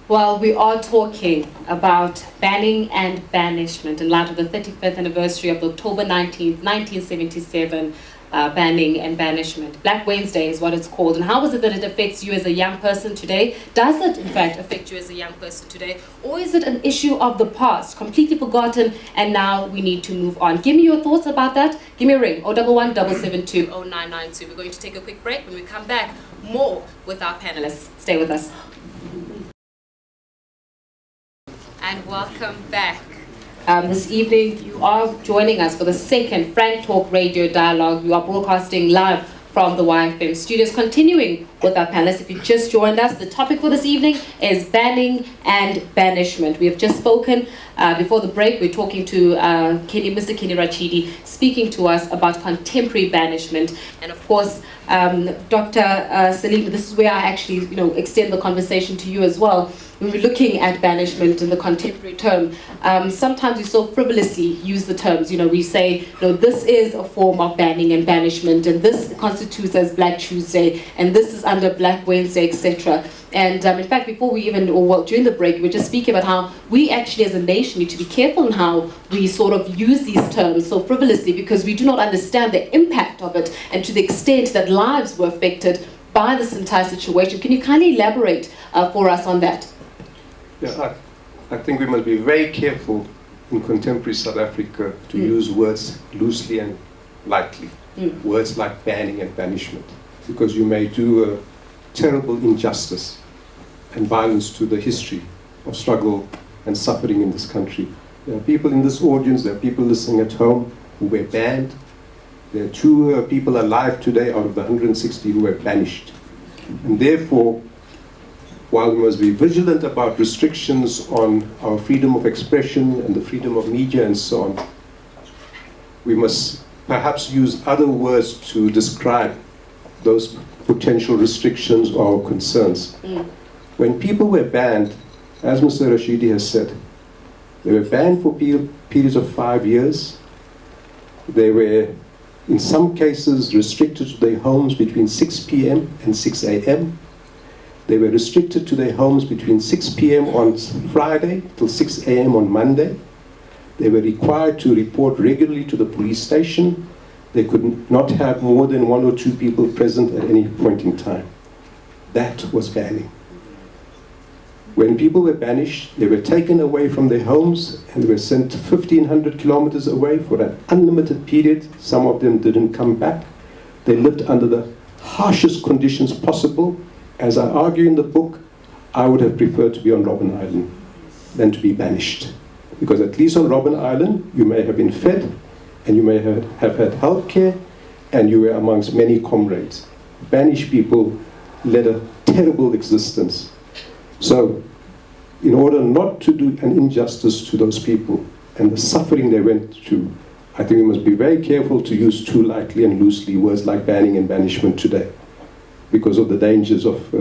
Well, we are talking about banning and banishment in light of the 35th anniversary of the October 19th, 1977 banning and banishment. Black Wednesday is what it's called. And how is it that it affects you as a young person today? Does it, in fact, affect you as a young person today? Or is it an issue of the past, completely forgotten, and now we need to move on? Give me your thoughts about that. Give me a ring, 011 772 0992. We're going to take a quick break. When we come back, more with our panelists. Stay with us. And welcome back. This evening, you are joining us for the second Frank Talk Radio Dialogue. You are broadcasting live from the YFM studios, continuing with our panelists. If you just joined us, the topic for this evening is banning and banishment. We have just spoken before the break. We're talking to Mr. Kenny Rachidi, speaking to us about contemporary banishment. And of course, Dr. Salim, this is where I actually extend the conversation to you as well. When we're looking at banishment in the contemporary term, sometimes we so frivolously use the terms. We say, this is a form of banning and banishment, and this constitutes as Black Tuesday, and this is under Black Wednesday, etc. And in fact, before we even, during the break, we were just speaking about how we actually as a nation need to be careful in how we sort of use these terms so frivolously, because we do not understand the impact of it and to the extent that lives were affected by this entire situation. Can you kindly elaborate for us on that? Yeah, I think we must be very careful in contemporary South Africa to use words loosely and lightly. Words like banning and banishment, because you may do a terrible injustice and violence to the history of struggle and suffering in this country. There are people in this audience, there are people listening at home who were banned. There are two people alive today out of the 160 who were banished. And therefore, while we must be vigilant about restrictions on our freedom of expression and the freedom of media and so on, we must perhaps use other words to describe those potential restrictions or concerns. When people were banned, as Mr. Rachidi has said, they were banned for periods of 5 years. They were, in some cases, restricted to their homes between 6 p.m. and 6 a.m. They were restricted to their homes between 6 p.m. on Friday till 6 a.m. on Monday. They were required to report regularly to the police station. They could not have more than 1 or 2 people present at any point in time. That was banning. When people were banished, they were taken away from their homes and they were sent 1,500 kilometers away for an unlimited period. Some of them didn't come back. They lived under the harshest conditions possible. As I argue in the book, I would have preferred to be on Robben Island than to be banished. Because at least on Robben Island, you may have been fed, and you may have had health care, and you were amongst many comrades. Banished people led a terrible existence. So, in order not to do an injustice to those people and the suffering they went through, I think we must be very careful to use too lightly and loosely words like banning and banishment today, because of the dangers of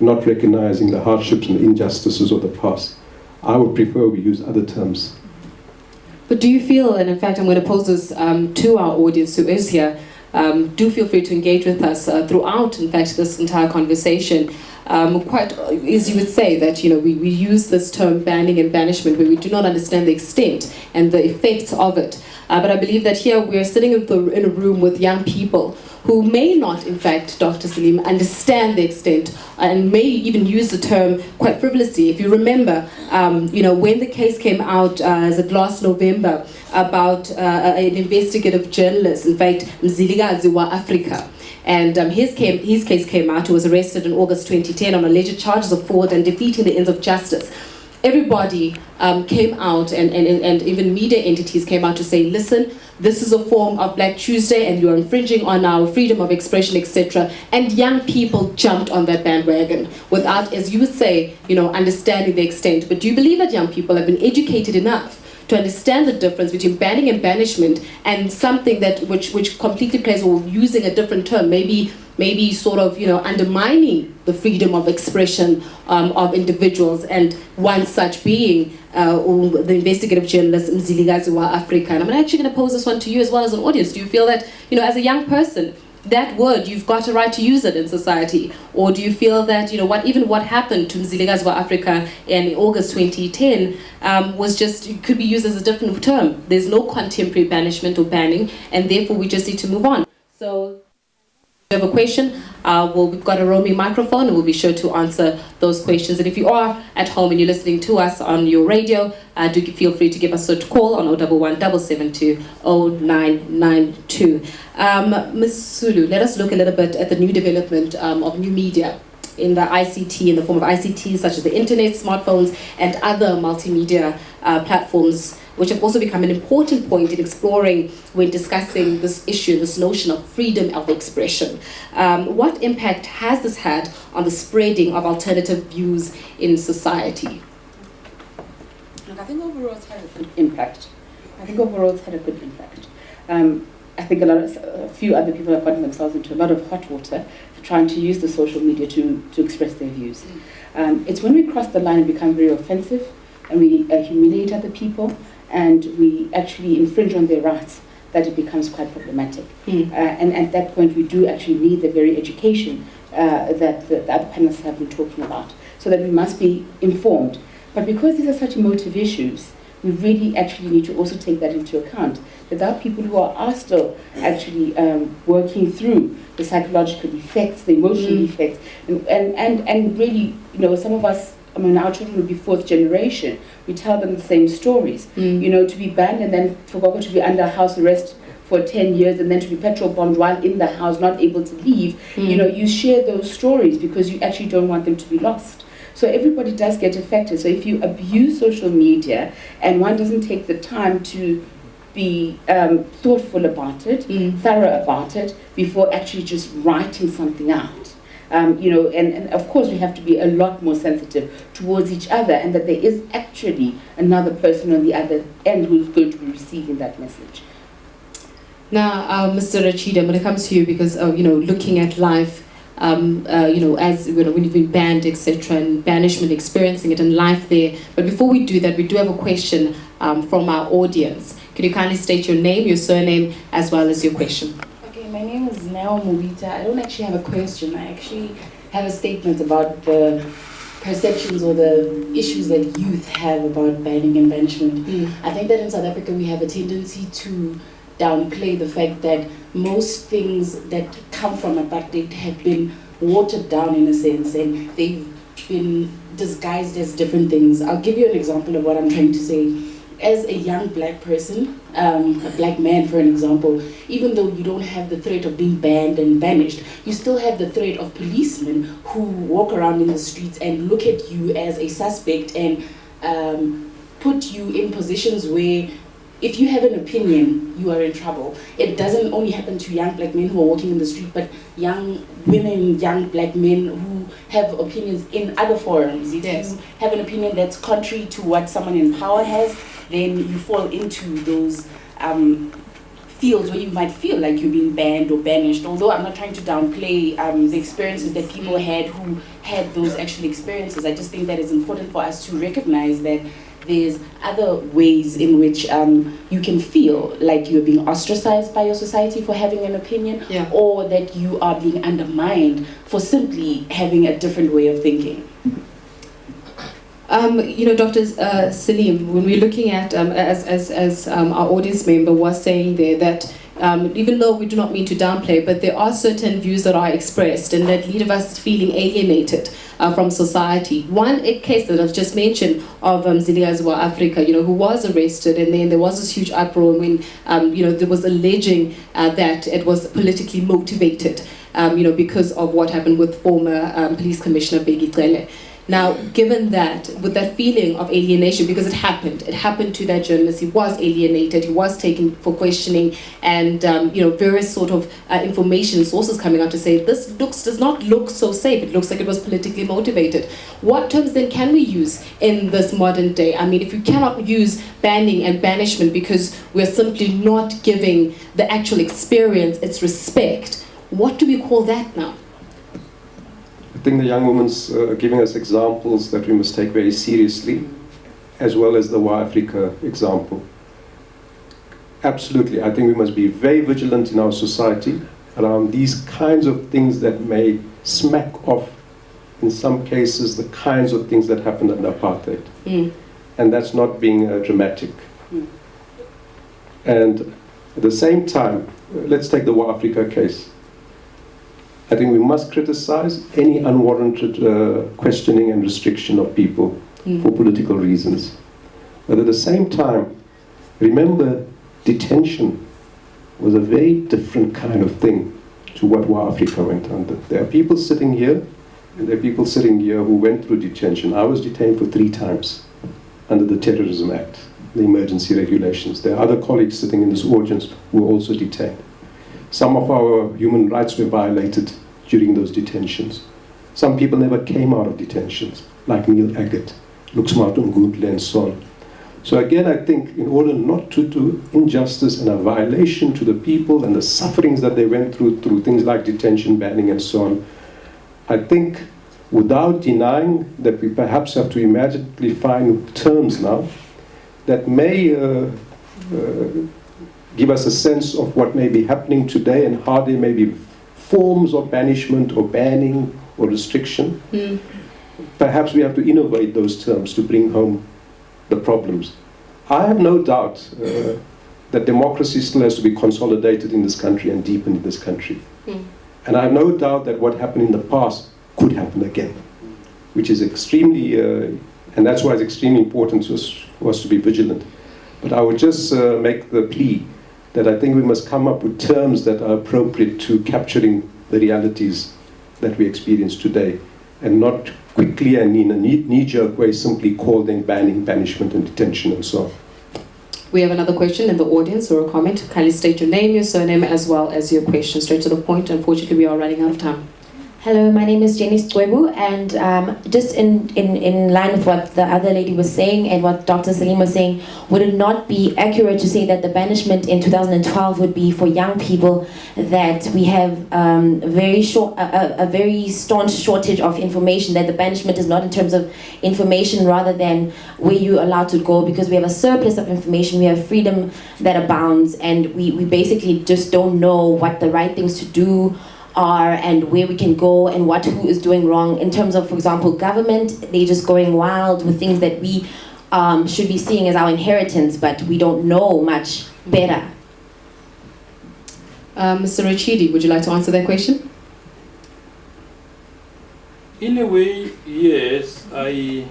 not recognizing the hardships and the injustices of the past. I would prefer we use other terms. But do you feel, and in fact I'm going to pose this to our audience who is here, do feel free to engage with us throughout, in fact, this entire conversation. Quite, as you would say, that we use this term banning and banishment where we do not understand the extent and the effects of it. But I believe that here we are sitting in a room with young people who may not, in fact, Dr. Salim, understand the extent and may even use the term quite frivolously. If you remember, when the case came out as of last November about an investigative journalist, in fact, Mzilikazi wa Africa, and his case came out. He was arrested in August 2010 on alleged charges of fraud and defeating the ends of justice. Everybody came out, and even media entities came out to say, listen, this is a form of Black Tuesday and you're infringing on our freedom of expression, etc. And young people jumped on that bandwagon without, as you would say, understanding the extent. But do you believe that young people have been educated enough to understand the difference between banning and banishment and something that which completely plays, or using a different term, maybe sort of undermining the freedom of expression of individuals, and one such being the investigative journalist Mzilikazi wa Africa? And I'm actually going to pose this one to you as well as an audience. Do you feel that as a young person that word, you've got a right to use it in society? Or do you feel that, what happened to Mzilikazi wa Afrika in August 2010 was just, it could be used as a different term. There's no contemporary banishment or banning, and therefore we just need to move on. So, if you have a question, we've got a roaming microphone, and we'll be sure to answer those questions. And if you are at home and you're listening to us on your radio, do feel free to give us a call on 011 772 0992. Ms. Sulu, let us look a little bit at the new development of new media in the ICT, in the form of ICT, such as the internet, smartphones, and other multimedia platforms, which have also become an important point in exploring when discussing this issue, this notion of freedom of expression. What impact has this had on the spreading of alternative views in society? Look, I think overall it's had a good impact. I think a few other people have gotten themselves into a lot of hot water trying to use the social media to express their views. It's when we cross the line and become very offensive, and we humiliate other people, and we actually infringe on their rights, that it becomes quite problematic. And at that point, we do actually need the very education that the other panelists have been talking about, so that we must be informed. But because these are such emotive issues, we really actually need to also take that into account, that there are people who are still actually working through the psychological effects, the emotional effects, and really, some of us, our children will be fourth generation. We tell them the same stories. To be banned and then for Gogo to be under house arrest for 10 years and then to be petrol bombed while in the house, not able to leave. You share those stories because you actually don't want them to be lost. So everybody does get affected. So if you abuse social media and one doesn't take the time to be thoughtful about it, thorough about it, before actually just writing something out, and of course we have to be a lot more sensitive towards each other, and that there is actually another person on the other end who's going to be receiving that message. Now, Mr. Rachida, when it comes to you, because looking at life, as when you've been banned, etc., and banishment, experiencing it in life there. But before we do that, we do have a question from our audience. Can you kindly state your name, your surname, as well as your question? Okay, my name is Nao Mubita. I don't actually have a question. I actually have a statement about the perceptions or the issues that youth have about banning and banishment. I think that in South Africa we have a tendency to downplay the fact that most things that come from apartheid have been watered down in a sense, and they've been disguised as different things. I'll give you an example of what I'm trying to say. As a young black person, a black man for an example, even though you don't have the threat of being banned and banished, you still have the threat of policemen who walk around in the streets and look at you as a suspect and put you in positions where if you have an opinion, you are in trouble. It doesn't only happen to young black men who are walking in the street, but young women, young black men who have opinions in other forums. If you have an opinion that's contrary to what someone in power has, then you fall into those fields where you might feel like you're being banned or banished. Although I'm not trying to downplay the experiences that people had who had those actual experiences. I just think that it's important for us to recognize that there's other ways in which you can feel like you're being ostracized by your society for having an opinion, or that you are being undermined for simply having a different way of thinking. Dr. Salim, when we're looking at, as our audience member was saying there, that even though we do not mean to downplay, but there are certain views that are expressed and that leave us feeling alienated from society. One case that I've just mentioned of Mzilikazi wa Afrika, who was arrested, and then there was this huge uproar when, there was alleging that it was politically motivated, because of what happened with former Police Commissioner Bheki Cele. Now, given that, with that feeling of alienation, because it happened to that journalist, he was alienated, he was taken for questioning, and various sort of information sources coming out to say this does not look so safe. It looks like it was politically motivated. What terms then can we use in this modern day? I mean, if we cannot use banning and banishment because we're simply not giving the actual experience its respect, what do we call that now? I think the young woman's giving us examples that we must take very seriously, as well as the Wa Afrika example. Absolutely, I think we must be very vigilant in our society around these kinds of things that may smack off, in some cases, the kinds of things that happened under apartheid. And that's not being dramatic. And at the same time, let's take the War Africa case. I think we must criticize any unwarranted questioning and restriction of people for political reasons. But at the same time, remember, detention was a very different kind of thing to what War Africa went under. There are people sitting here, and there are people sitting here who went through detention. I was detained for 3 times under the Terrorism Act, the emergency regulations. There are other colleagues sitting in this audience who were also detained. Some of our human rights were violated during those detentions. Some people never came out of detentions, like Neil Agate, Luxmat Ungundle, and so on. So again, I think in order not to do injustice and a violation to the people and the sufferings that they went through things like detention, banning, and so on, I think without denying that we perhaps have to imaginatively find terms now that may give us a sense of what may be happening today and how there may be forms of banishment or banning or restriction. Perhaps we have to innovate those terms to bring home the problems. I have no doubt that democracy still has to be consolidated in this country and deepened in this country. And I have no doubt that what happened in the past could happen again, which is extremely, and that's why it's extremely important for us to be vigilant. But I would just make the plea that I think we must come up with terms that are appropriate to capturing the realities that we experience today, and not quickly and in a knee-jerk way simply call them banning, banishment, and detention, and so on. We have another question in the audience or a comment. Kindly state your name, your surname, as well as your question. Straight to the point. Unfortunately, we are running out of time. Hello, my name is Jenny Stwebu, and just in line with what the other lady was saying and what Dr. Salim was saying, would it not be accurate to say that the banishment in 2012 would be for young people, that we have a very staunch shortage of information, that the banishment is not in terms of information rather than where you're allowed to go, because we have a surplus of information, we have freedom that abounds, and we basically just don't know what the right things to do are and where we can go and who is doing wrong. In terms of, for example, government, they're just going wild with things that we should be seeing as our inheritance, but we don't know much better. Mr. Rachidi, would you like to answer that question? In a way, yes. I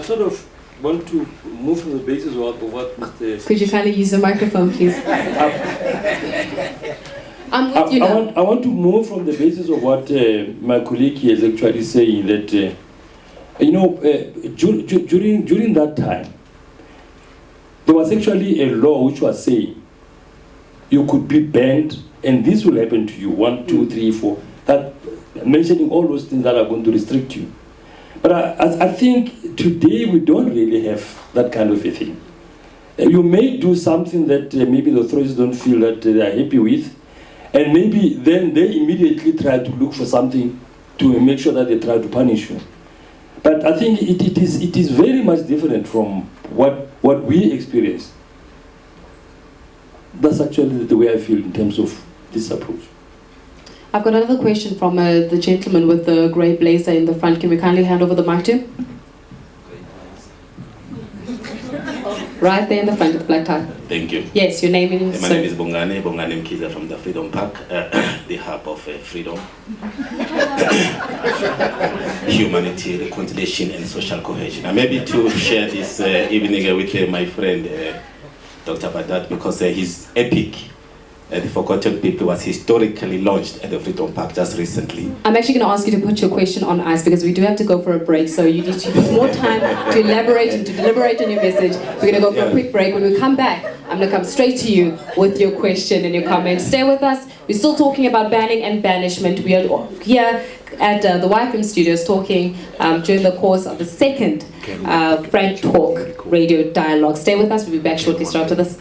sort of want to move from the basis of what Mr. Could you kindly use the microphone, please? I'm with you now. I want to move from the basis of what my colleague is actually saying, that during that time, there was actually a law which was saying you could be banned and this will happen to you, 1, 2, 3, 4, that mentioning all those things that are going to restrict you. But I think today we don't really have that kind of a thing. You may do something that maybe the authorities don't feel that they are happy with, and maybe then they immediately try to look for something to make sure that they try to punish you. But I think it is very much different from what we experience. That's actually the way I feel in terms of this approach. I've got another question from the gentleman with the grey blazer in the front. Can we kindly hand over the mic to him? Right there in the front with the black tie. Thank you. Yes, your name is... My name is Bongane Mkiza from the Freedom Park, the hub of freedom, humanity, reconciliation, and social cohesion. I'm maybe to share this evening with my friend, Dr. Badat, because his epic, The Forgotten People, was historically launched at the Freedom Park just recently. I'm actually going to ask you to put your question on ice because we do have to go for a break, so you need to put more time to elaborate and to deliberate on your message. We're going to go for a quick break. When we come back, I'm going to come straight to you with your question and your comment. Stay with us. We're still talking about banning and banishment. We are here at the YFM studios talking during the course of the second Frank Talk radio dialogue. Stay with us. We'll be back shortly after this.